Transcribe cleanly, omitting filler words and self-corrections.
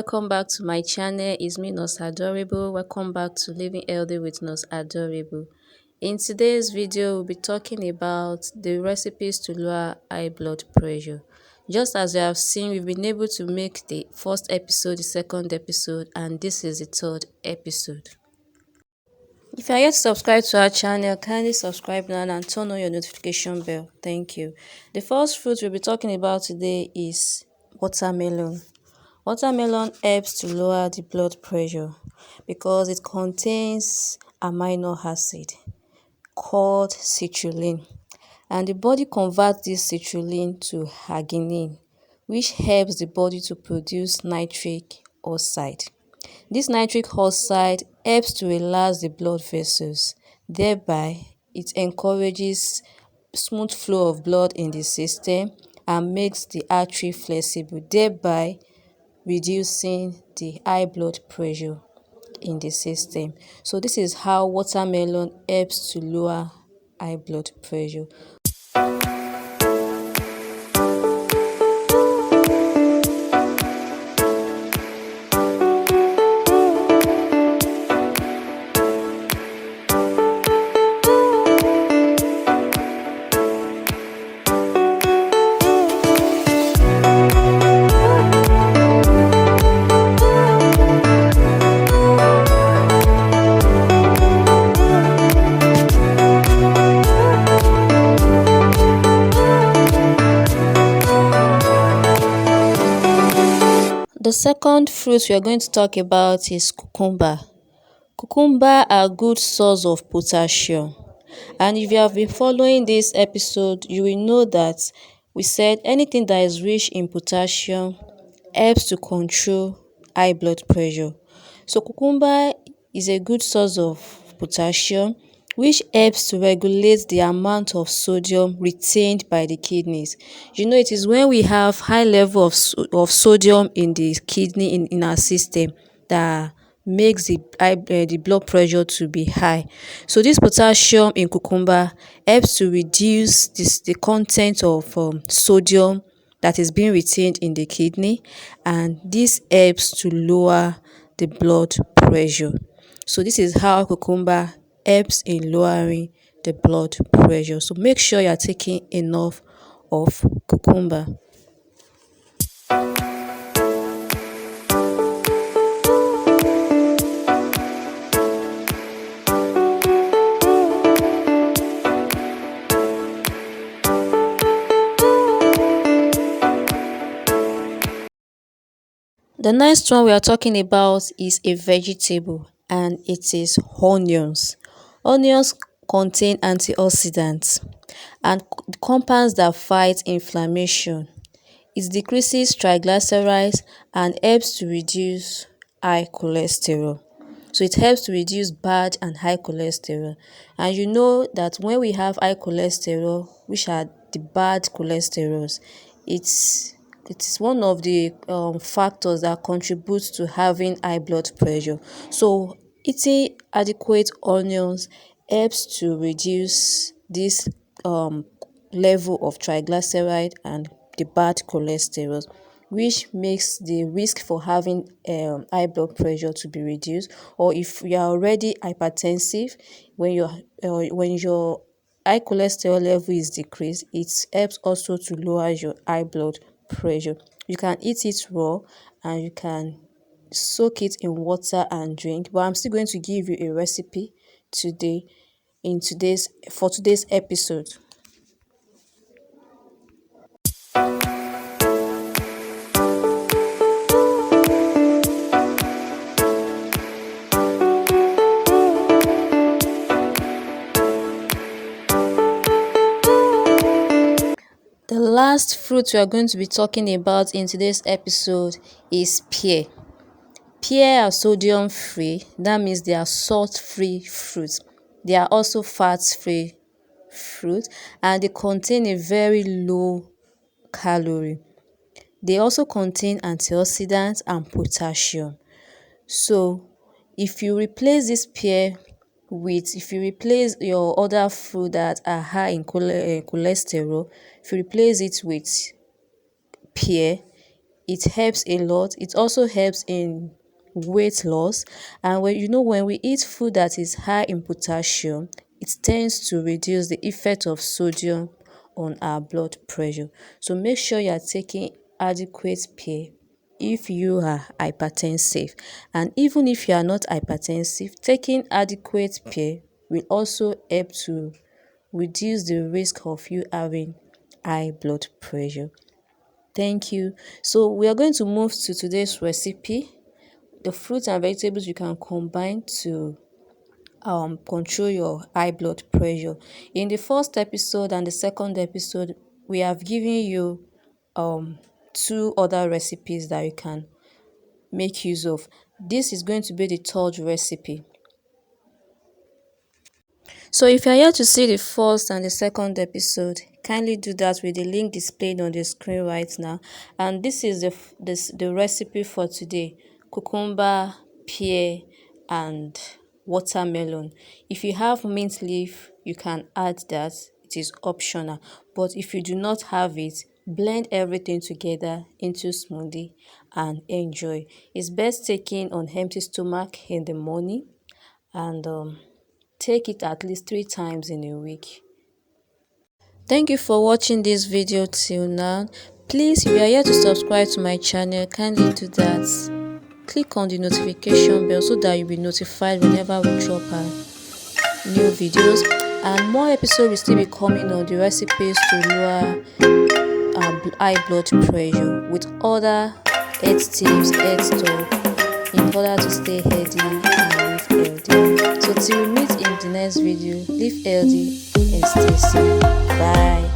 welcome back to my channel. It's me, Nurse Adorable. Welcome back to Living Healthy with Nurse Adorable. In today's video, we'll be talking about the recipes to lower high blood pressure. Just as you have seen, we've been able to make the first episode, the second episode, and this is the third episode. If you are yet to subscribe to our channel, kindly subscribe now and turn on your notification bell. Thank you. The first fruit we'll be talking about today is watermelon. Watermelon helps to lower the blood pressure because it contains amino acid called citrulline, and the body converts this citrulline to arginine, which helps the body to produce nitric oxide. This nitric oxide helps to relax the blood vessels, thereby it encourages smooth flow of blood in the system and makes the artery flexible, thereby reducing the high blood pressure in the system. So this is how watermelon helps to lower high blood pressure. The second fruit we are going to talk about is cucumber. Cucumber are a good source of potassium. And if you have been following this episode, you will know that we said anything that is rich in potassium helps to control high blood pressure. So cucumber is a good source of potassium, which helps to regulate the amount of sodium retained by the kidneys. You know, it is when we have high level of sodium in the kidney in our system that makes the blood pressure to be high. So this potassium in cucumber helps to reduce the content of sodium that is being retained in the kidney, and this helps to lower the blood pressure. So this is how cucumber helps in lowering the blood pressure. So make sure you are taking enough of cucumber. The next one we are talking about is a vegetable, and it is onions. Onions contain antioxidants and compounds that fight inflammation. It decreases triglycerides and helps to reduce high cholesterol. So it helps to reduce bad and high cholesterol. And you know that when we have high cholesterol, which are the bad cholesterols, it is one of the factors that contributes to having high blood pressure. So eating adequate onions helps to reduce this level of triglyceride and the bad cholesterol, which makes the risk for having high blood pressure to be reduced. Or if you are already hypertensive, when your high cholesterol level is decreased, it helps also to lower your high blood pressure. You can eat it raw and you can soak it in water and drink, but I'm still going to give you a recipe today for today's episode. The last fruit we are going to be talking about in today's episode is pear. Pear are sodium free, that means they are salt free fruits. They are also fat free fruit, and they contain a very low calorie. They also contain antioxidants and potassium. So if you replace your other food that are high in cholesterol, if you replace it with pear, it helps a lot. It also helps in weight loss. And when we eat food that is high in potassium, it tends to reduce the effect of sodium on our blood pressure. So make sure you are taking adequate Pear if you are hypertensive. And even if you are not hypertensive, taking adequate Pear will also help to reduce the risk of you having high blood pressure. Thank you. So we are going to move to today's recipe, the fruits and vegetables you can combine to control your high blood pressure. In the first episode and the second episode, we have given you two other recipes that you can make use of. This is going to be the third recipe. So if you're here to see the first and the second episode, kindly do that with the link displayed on the screen right now. And this is the recipe for today: cucumber, pear, and watermelon. If you have mint leaf, you can add that. It is optional. But if you do not have it, blend everything together into smoothie and enjoy. It's best taken on empty stomach in the morning, and take it at least 3 times in a week. Thank you for watching this video till now. Please, if you are here to subscribe to my channel, kindly do that. Click on the notification bell so that you'll be notified whenever we drop our new videos, and more episodes will still be coming on the recipes to lower high blood pressure with other health tips, health talk, in order to stay healthy and live healthy. So till we meet in the next video, live healthy and stay safe. Bye.